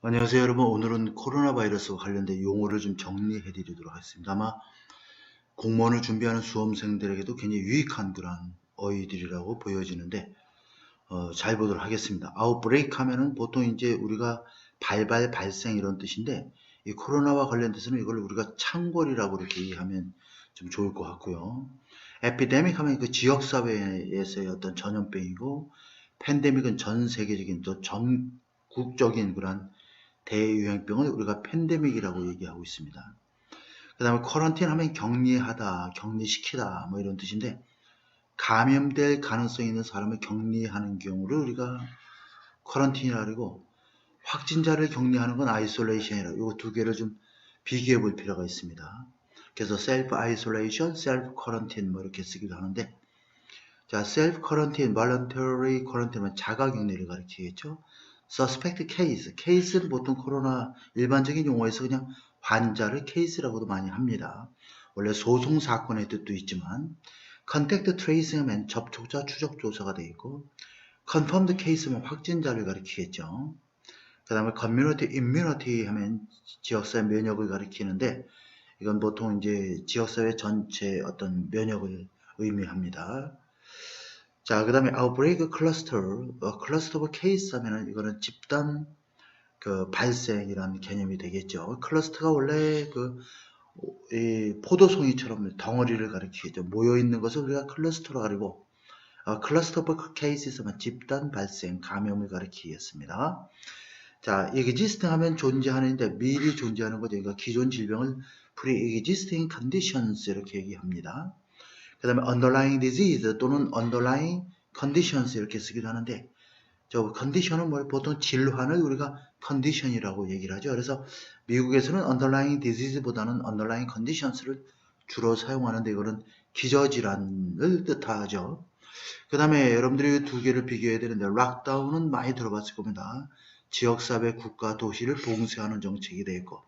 안녕하세요, 여러분. 오늘은 코로나 바이러스와 관련된 용어를 좀 정리해 드리도록 하겠습니다. 아마 공무원을 준비하는 수험생들에게도 굉장히 유익한 그런 어휘들이라고 보여지는데, 잘 보도록 하겠습니다. 아웃브레이크 하면은 보통 이제 우리가 발생 이런 뜻인데, 이 코로나와 관련돼서는 이걸 우리가 창궐이라고 이렇게 이해하면 좀 좋을 것 같고요. 에피데믹 하면 그 지역사회에서의 어떤 전염병이고, 팬데믹은 전 세계적인 또 전국적인 그런 대유행병을 우리가 팬데믹이라고 얘기하고 있습니다. 그 다음에 쿼런틴 하면 격리하다, 격리시키다 뭐 이런 뜻인데, 감염될 가능성이 있는 사람을 격리하는 경우를 우리가 쿼런틴이라고 그러고, 확진자를 격리하는 건 아이솔레이션이라고, 이거 두 개를 좀 비교해 볼 필요가 있습니다. 그래서 셀프 아이솔레이션, 셀프 쿼런틴 뭐 이렇게 쓰기도 하는데, 자, 셀프 쿼런틴, 볼런터리 쿼런틴은 자가 격리를 가리키겠죠. suspect case, 케이스는 보통 코로나 일반적인 용어에서 그냥 환자를 케이스라고도 많이 합니다. 원래 소송 사건의 뜻도 있지만, contact tracing 하면 접촉자 추적 조사가 되어 있고, confirmed case면 확진자를 가리키겠죠. 그 다음에 community immunity 하면 지역사회 면역을 가리키는데, 이건 보통 이제 지역사회 전체 어떤 면역을 의미합니다. 자, 그 다음에 outbreak cluster, cluster of case 하면은 이거는 집단 그 발생이라는 개념이 되겠죠. 클러스터가 원래 이 포도송이처럼 덩어리를 가리키죠. 모여 있는 것을 우리가 클러스터로 가리고, 클러스터 오브 케이스에서만 집단 발생, 감염을 가리키겠습니다. 자, existing 하면 존재하는데 미리 존재하는 거죠. 그러니까 기존 질병을 pre-existing conditions 이렇게 얘기합니다. 그 다음에 underlying disease 또는 underlying conditions 이렇게 쓰기도 하는데, 저 컨디션은 뭐 보통 질환을 우리가 컨디션이라고 얘기를 하죠. 그래서 미국에서는 underlying disease보다는 underlying conditions를 주로 사용하는데, 이거는 기저질환을 뜻하죠. 그 다음에 여러분들이 두 개를 비교해야 되는데, 락다운은 많이 들어봤을 겁니다. 지역사회, 국가, 도시를 봉쇄하는 정책이 되어 있고,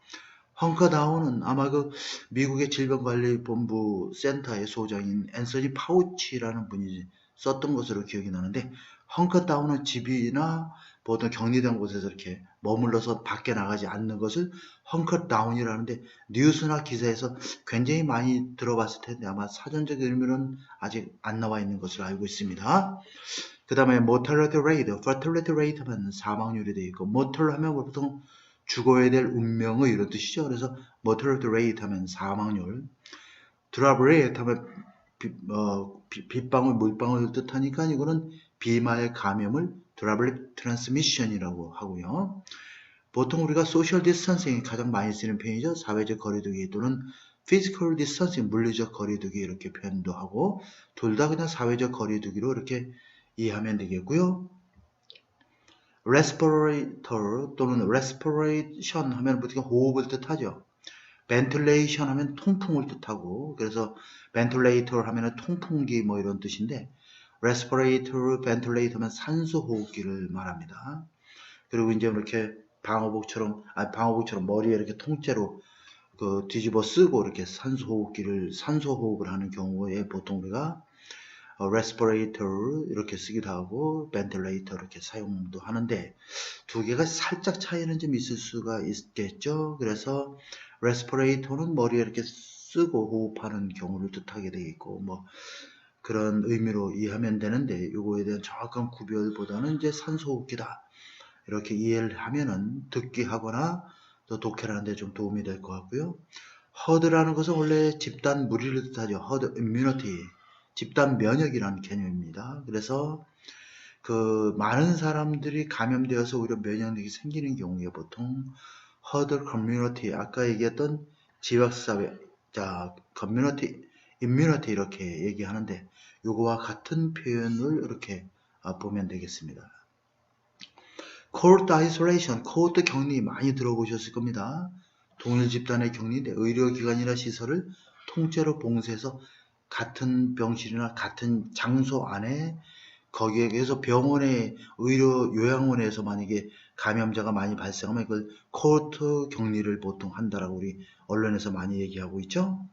헝커다운은 아마 그 미국의 질병관리본부 센터의 소장인 앤서니 파우치라는 분이 썼던 것으로 기억이 나는데, 헝커다운은 집이나 보통 격리된 곳에서 이렇게 머물러서 밖에 나가지 않는 것을 헝커다운이라는데, 뉴스나 기사에서 굉장히 많이 들어봤을 텐데 아마 사전적 의미는 아직 안 나와 있는 것으로 알고 있습니다. 그 다음에 mortality rate, fertility rate 하면 사망률이 되어 있고, mortal 하면 보통 죽어야 될 운명의 이런 뜻이죠. 그래서 mortality rate 하면 사망률, drop rate 하면 빗방울, 물방울을 뜻하니까 이거는 비말 감염을 droplet transmission이라고 하고요. 보통 우리가 social distancing이 가장 많이 쓰는 표현이죠. 사회적 거리두기 또는 physical distancing, 물리적 거리두기 이렇게 표현도 하고, 둘 다 그냥 사회적 거리두기로 이렇게 이해하면 되겠고요. respirator 또는 respiration 하면 보통 호흡을 뜻하죠. ventilation 하면 통풍을 뜻하고, 그래서 ventilator 하면 통풍기 뭐 이런 뜻인데, respirator, ventilator 하면 산소 호흡기를 말합니다. 그리고 이제 이렇게 방호복처럼 머리에 이렇게 통째로 그 뒤집어 쓰고 이렇게 산소 호흡을 하는 경우에 보통 우리가 respirator 이렇게 쓰기도 하고 ventilator 이렇게 사용도 하는데, 두 개가 살짝 차이는 좀 있을 수가 있겠죠. 그래서 respirator는 머리에 이렇게 쓰고 호흡하는 경우를 뜻하게 되겠고, 뭐 그런 의미로 이해하면 되는데, 이거에 대한 정확한 구별보다는 이제 산소호흡기다 이렇게 이해를 하면은 듣기 하거나 또 독해하는 데 좀 도움이 될 것 같고요. herd라는 것은 원래 집단 무리를 뜻하죠. herd immunity, 집단 면역이라는 개념입니다. 그래서 그 많은 사람들이 감염되어서 오히려 면역력이 생기는 경우에 보통 herd community, 아까 얘기했던 지역사회, 자, community immunity 이렇게 얘기하는데, 요거와 같은 표현을 이렇게 보면 되겠습니다. cohort isolation, cohort 격리 많이 들어보셨을 겁니다. 동일 집단의 격리인데 의료기관이나 시설을 통째로 봉쇄해서 같은 병실이나 같은 장소 안에, 거기에 비해서 병원의 의료 요양원에서 만약에 감염자가 많이 발생하면 그걸 코호트 격리를 보통 한다라고 우리 언론에서 많이 얘기하고 있죠.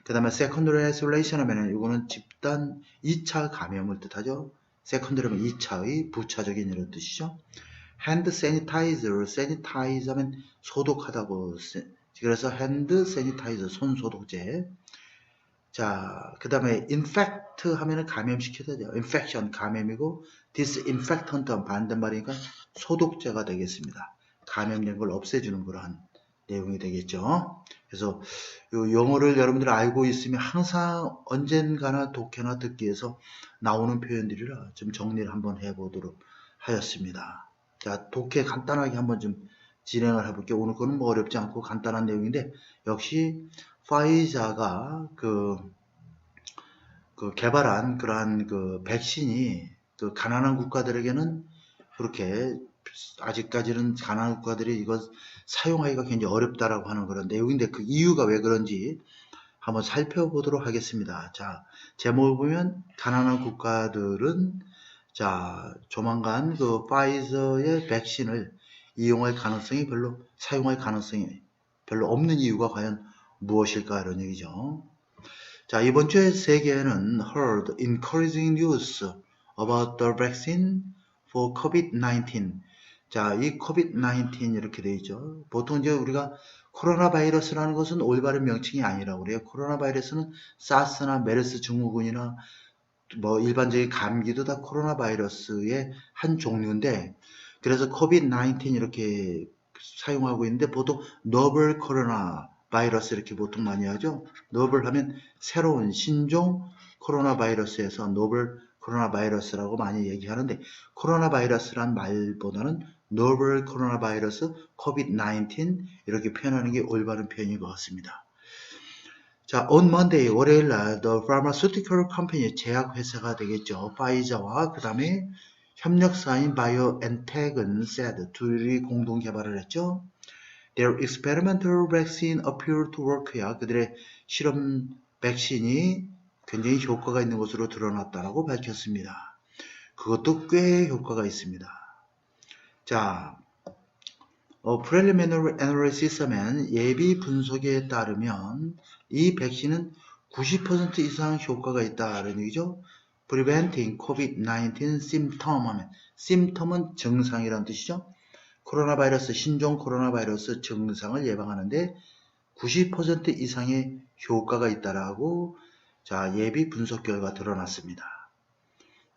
그 다음에 secondary isolation 하면은 이거는 집단 2차 감염을 뜻하죠. secondary 하면 2차의 부차적인 이런 뜻이죠. hand sanitizer, sanitize 하면 소독하다고. 그래서 hand sanitizer, 손 소독제. 자, 그 다음에 infect 하면은 감염시켜야 돼요. infection, 감염이고, disinfectant 하면 반대말이니까 소독제가 되겠습니다. 감염된 걸 없애주는 그러한 내용이 되겠죠. 그래서 요 용어를 여러분들 알고 있으면 항상 언젠가나 독해나 듣기에서 나오는 표현들이라 좀 정리를 한번 해보도록 하였습니다. 자, 독해 간단하게 한번 좀 진행을 해볼게요. 오늘 거는 뭐 어렵지 않고 간단한 내용인데, 역시 파이자가 그 개발한 그러한 그 백신이 그 가난한 국가들에게는 그렇게 아직까지는 가난한 국가들이 이거 사용하기가 굉장히 어렵다라고 하는 그런 내용인데, 그 이유가 왜 그런지 한번 살펴보도록 하겠습니다. 자, 제목을 보면 가난한 국가들은 자, 조만간 그 파이저의 백신을 이용할 가능성이 사용할 가능성이 별로 없는 이유가 과연 무엇일까, 이런 얘기죠. 자, 이번 주에 세계에는 heard encouraging news about the vaccine for COVID-19. 자, 이 COVID-19 이렇게 되어 있죠. 보통 이제 우리가 코로나 바이러스라는 것은 올바른 명칭이 아니라고 그래요. 코로나 바이러스는 사스나 메르스 증후군이나 뭐 일반적인 감기도 다 코로나 바이러스의 한 종류인데, 그래서 COVID-19 이렇게 사용하고 있는데, 보통 노벨 코로나 바이러스 이렇게 보통 많이 하죠. 노벨 하면 새로운 신종 코로나 바이러스에서 노벨 코로나 바이러스라고 많이 얘기하는데, 코로나 바이러스란 말보다는 노벨 코로나 바이러스 COVID-19 이렇게 표현하는 게 올바른 표현인 것 같습니다. 자, on Monday, 월요일 날 the pharmaceutical company, 제약회사가 되겠죠. 파이자와 그 다음에 협력사인 바이오엔텍은 said, 둘이 공동 개발을 했죠. Their experimental vaccine appeared to work야, 그들의 실험 백신이 굉장히 효과가 있는 것으로 드러났다라고 밝혔습니다. 그것도 꽤 효과가 있습니다. 자, preliminary analysis 하면 예비 분석에 따르면 이 백신은 90% 이상 효과가 있다는 얘기죠. Preventing COVID-19 symptom 하면 symptom은 증상이란 뜻이죠. 코로나 바이러스, 신종 코로나 바이러스 증상을 예방하는데 90% 이상의 효과가 있다라고 자, 예비 분석 결과 드러났습니다.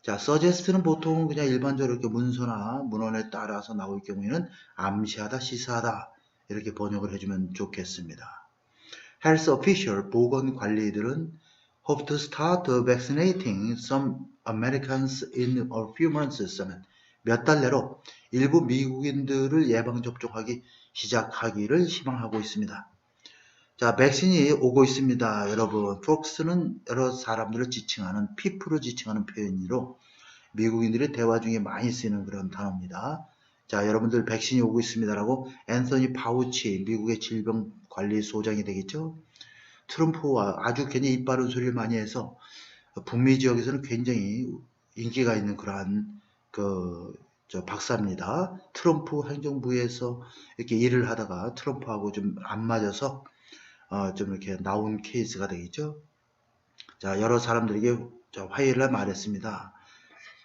자, suggest는 보통 그냥 일반적으로 이렇게 문서나 문헌에 따라서 나올 경우에는 암시하다, 시사하다 이렇게 번역을 해주면 좋겠습니다. Health official, 보건관리들은 hope to start vaccinating some Americans in a few months. 몇 달 내로 일부 미국인들을 예방접종하기 시작하기를 희망하고 있습니다. 자, 백신이 오고 있습니다. 여러분, folks는 여러 사람들을 지칭하는, people을 지칭하는 표현으로 미국인들의 대화 중에 많이 쓰이는 그런 단어입니다. 자, 여러분들 백신이 오고 있습니다라고 앤서니 파우치, 미국의 질병관리소장이 되겠죠. 트럼프와 아주 굉장히 입 바른 소리를 많이 해서 북미 지역에서는 굉장히 인기가 있는 그러한 박사입니다. 트럼프 행정부에서 이렇게 일을 하다가 트럼프하고 좀 안 맞아서 좀 이렇게 나온 케이스가 되겠죠. 자, 여러 사람들에게 화요일날 말했습니다.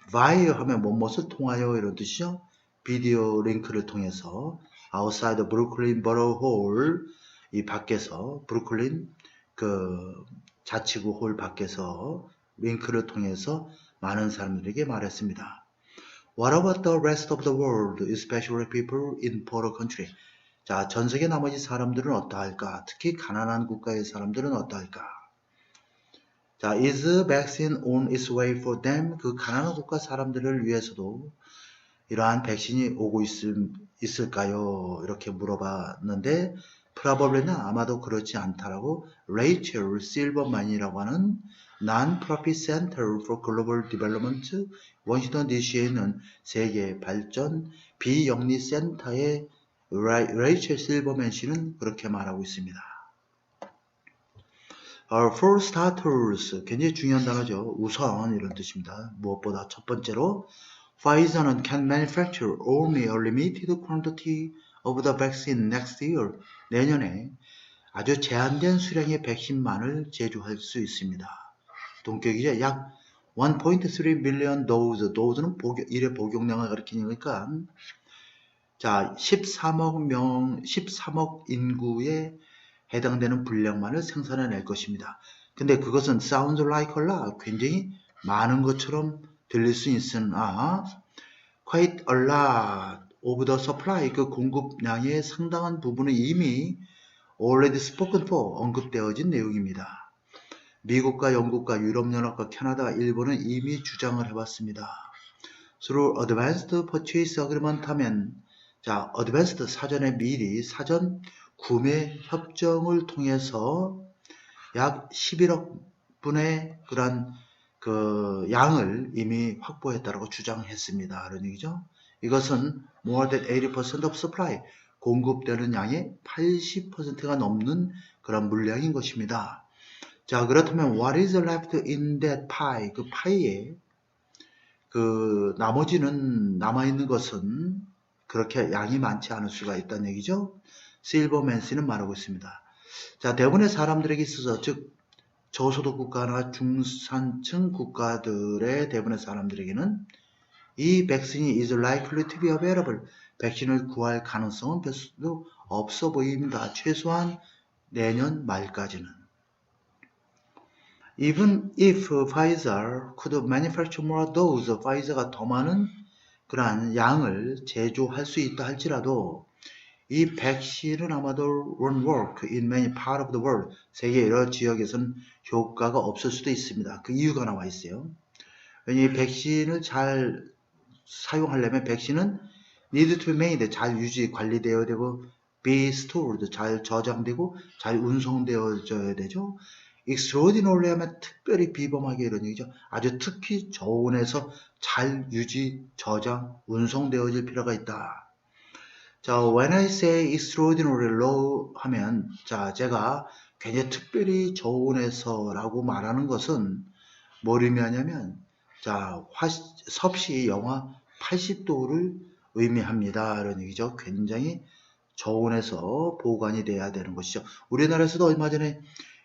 via 하면 무엇을 통하여 이런 뜻이죠. 비디오 링크를 통해서 outside Brooklyn Borough Hall, 이 밖에서 브루클린 그 자치구 홀 밖에서 링크를 통해서 많은 사람들에게 말했습니다. What about the rest of the world, especially people in poorer country? 자, 전 세계 나머지 사람들은 어떠할까? 특히 가난한 국가의 사람들은 어떠할까? 자, is vaccine on its way for them? 그 가난한 국가 사람들을 위해서도 이러한 백신이 오고 있을까요? 이렇게 물어봤는데, probably는 아마도 그렇지 않다라고 레이첼 실버만이라고 하는 Non-Profit Center for Global Development 워싱턴 DC에 있는 세계 발전 비영리 센터의 레이첼 실버만 씨는 그렇게 말하고 있습니다. For starters, 굉장히 중요한 단어죠. 우선 이런 뜻입니다. 무엇보다 첫 번째로 Pfizer는 can manufacture only a limited quantity of the vaccine next year. 내년에 아주 제한된 수량의 백신만을 제조할 수 있습니다. 동격이죠. 약 1.3 million dose. dose는 일회 복용량을 가리키니까 자, 13억 인구에 해당되는 분량만을 생산해낼 것입니다. 근데 그것은 sounds like a lot, 굉장히 많은 것처럼 들릴 수 있으나 quite a lot of the supply, 그 공급량의 상당한 부분은 이미 already spoken for, 언급되어진 내용입니다. 미국과 영국과 유럽연합과 캐나다, 일본은 이미 주장을 해봤습니다. Through advanced purchase agreement 하면, 자, advanced 사전에 미리 사전 구매 협정을 통해서 약 11억 분의 그런 그 양을 이미 확보했다고 주장했습니다. 그런 얘기죠. 이것은 more than 80% of supply, 공급되는 양의 80%가 넘는 그런 물량인 것입니다. 자, 그렇다면 what is left in that pie? 그 파이에 그 나머지는 남아있는 것은 그렇게 양이 많지 않을 수가 있다는 얘기죠. 실버맨스는 말하고 있습니다. 자, 대부분의 사람들에게 있어서, 즉 저소득 국가나 중산층 국가들의 대부분의 사람들에게는 이 백신이 is likely to be available, 백신을 구할 가능성은 별로 없어 보입니다. 최소한 내년 말까지는. Even if Pfizer could manufacture more dose, 파이저가 더 많은 그러한 양을 제조할 수 있다 할지라도 이 백신은 아마도 won't work in many part of the world. 세계 여러 지역에서는 효과가 없을 수도 있습니다. 그 이유가 나와 있어요. 왜냐하면 이 백신을 잘 사용하려면 백신은 need to be made, 잘 유지, 관리되어야 되고 be stored, 잘 저장되고 잘 운송되어져야 되죠. extraordinary 하면 특별히 비범하게 이런 얘기죠. 아주 특히 저온에서 잘 유지, 저장, 운송되어질 필요가 있다. 자, when I say extraordinary low 하면, 자, 제가 굉장히 특별히 저온에서라고 말하는 것은 뭘 의미하냐면, 자, 섭씨 영하 80도를 의미합니다. 이런 얘기죠. 굉장히 저온에서 보관이 돼야 되는 것이죠. 우리나라에서도 얼마 전에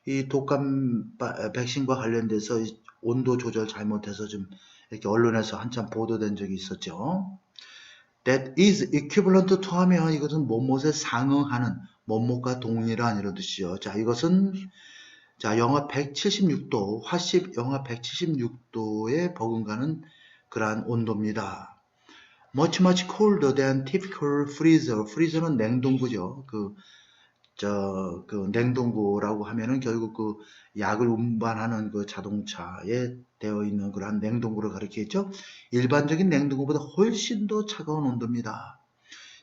이 독감 백신과 관련돼서 온도 조절 잘못해서 좀 이렇게 언론에서 한참 보도된 적이 있었죠. That is equivalent to 하면 이것은 뭐뭇에 상응하는, 뭐뭇과 동일한 이런 뜻이죠. 자, 이것은 자, 영하 176도, 화씨 영하 176도에 버금가는 그러한 온도입니다. Much colder than typical freezer. freezer는 냉동고죠. 그 냉동고라고 하면은 결국 그 약을 운반하는 그 자동차에 되어 있는 그러한 냉동고를 가리키겠죠. 일반적인 냉동고보다 훨씬 더 차가운 온도입니다.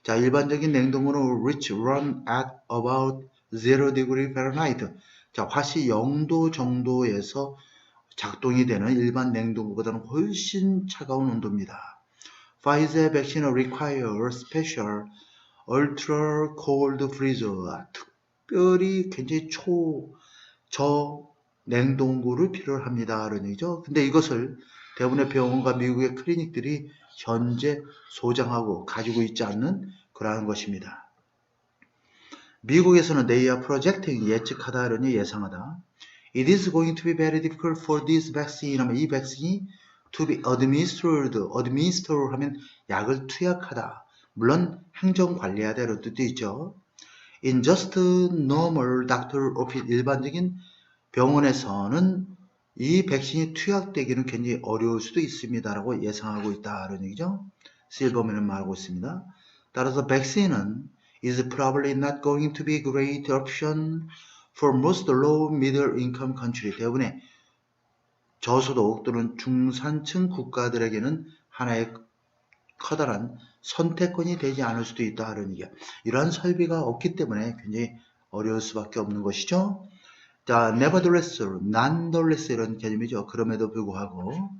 자, 일반적인 냉동고는 which run at about 0 degree Fahrenheit. 자, 화씨 0도 정도에서 작동이 되는 일반 냉동고보다는 훨씬 차가운 온도입니다. Pfizer vaccine require special ultra cold freezer. 특별히 굉장히 저 냉동고를 필요로 합니다. 그런 얘기죠. 근데 이것을 대부분의 병원과 미국의 클리닉들이 현재 소장하고 가지고 있지 않는 그러한 것입니다. 미국에서는 they are projecting, 예측하다, 이러니 예상하다. It is going to be very difficult for this vaccine 하면 이 백신이 to be administered, administer 하면 약을 투약하다. 물론 행정관리하다 이런 뜻도 있죠. In just normal doctor office, 일반적인 병원에서는 이 백신이 투약되기는 굉장히 어려울 수도 있습니다라고 예상하고 있다 이런 얘기죠. 실버맨은 말하고 있습니다. 따라서 백신은 is probably not going to be a great option for most low middle income country. 대부분의 저소득 또는 중산층 국가들에게는 하나의 커다란 선택권이 되지 않을 수도 있다 이런 얘기야. 이러한 설비가 없기 때문에 굉장히 어려울 수밖에 없는 것이죠. 자, nevertheless, nonetheless 이런 개념이죠. 그럼에도 불구하고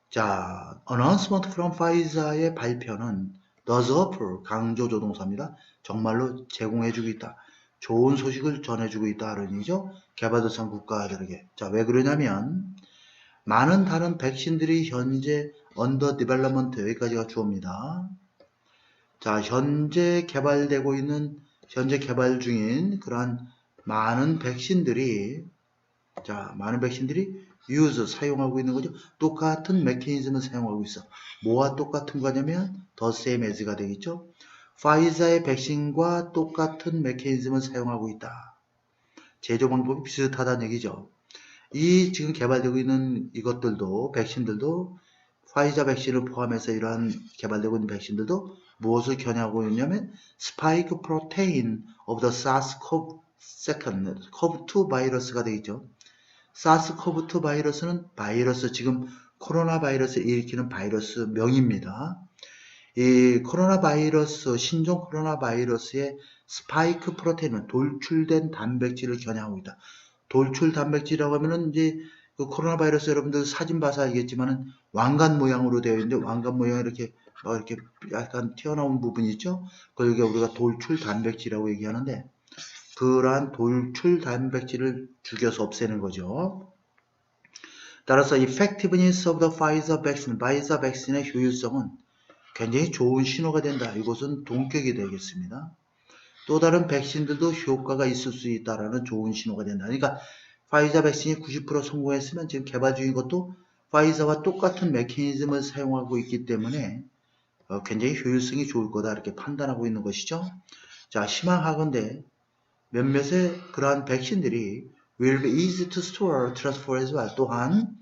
자, announcement from Pfizer의 발표는 does offer, 강조 조동사입니다. 정말로 제공해주고 있다. 좋은 소식을 전해주고 있다 이런 얘기죠. 개발도상 국가들에게. 자, 왜 그러냐면 많은 다른 백신들이 현재 under development, 여기까지가 주어입니다. 자, 현재 개발 중인 그러한 많은 백신들이 use, 사용하고 있는 거죠. 똑같은 메커니즘을 사용하고 있어. 뭐와 똑같은 거냐면 the same as가 되겠죠. 파이자의 백신과 똑같은 메커니즘을 사용하고 있다. 제조 방법이 비슷하다는 얘기죠. 이 지금 개발되고 있는 이것들도 백신들도 파이자 백신을 포함해서 이러한 개발되고 있는 백신들도 무엇을 겨냥하고 있냐면 스파이크 프로테인 of the SARS-CoV-2 바이러스가 되겠죠. 사스코브2 바이러스는 바이러스 지금 코로나 바이러스를 일으키는 바이러스 명입니다. 이 코로나 바이러스 신종 코로나 바이러스의 스파이크 프로테인은 돌출된 단백질을 겨냥하고 있다. 돌출 단백질이라고 하면은 이제 그 코로나 바이러스 여러분들 사진 봐서 알겠지만은 왕관 모양으로 되어 있는데 왕관 모양 이렇게 이렇게 약간 튀어나온 부분이 있죠. 그걸 여기 우리가 돌출 단백질이라고 얘기하는데 그러한 돌출 단백질을 죽여서 없애는 거죠. 따라서 effectiveness of the Pfizer vaccine, 파이자 백신의 효율성은 굉장히 좋은 신호가 된다. 이것은 동격이 되겠습니다. 또 다른 백신들도 효과가 있을 수 있다라는 좋은 신호가 된다. 그러니까 파이자 백신이 90% 성공했으면 지금 개발 중인 것도 파이자와 똑같은 메커니즘을 사용하고 있기 때문에 굉장히 효율성이 좋을 거다 이렇게 판단하고 있는 것이죠. 자, 희망하건대 몇몇의 그러한 백신들이 will be easy to store, transfer as well. 또한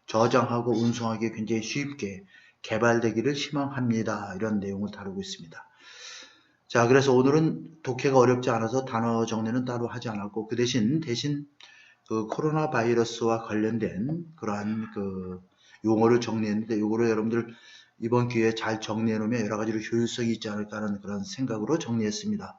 저장하고 운송하기 굉장히 쉽게 개발되기를 희망합니다. 이런 내용을 다루고 있습니다. 자, 그래서 오늘은 독해가 어렵지 않아서 단어 정리는 따로 하지 않았고 그 대신 그 코로나 바이러스와 관련된 그러한 그 용어를 정리했는데 이거를 여러분들 이번 기회에 잘 정리해 놓으면 여러 가지로 효율성이 있지 않을까 하는 그런 생각으로 정리했습니다.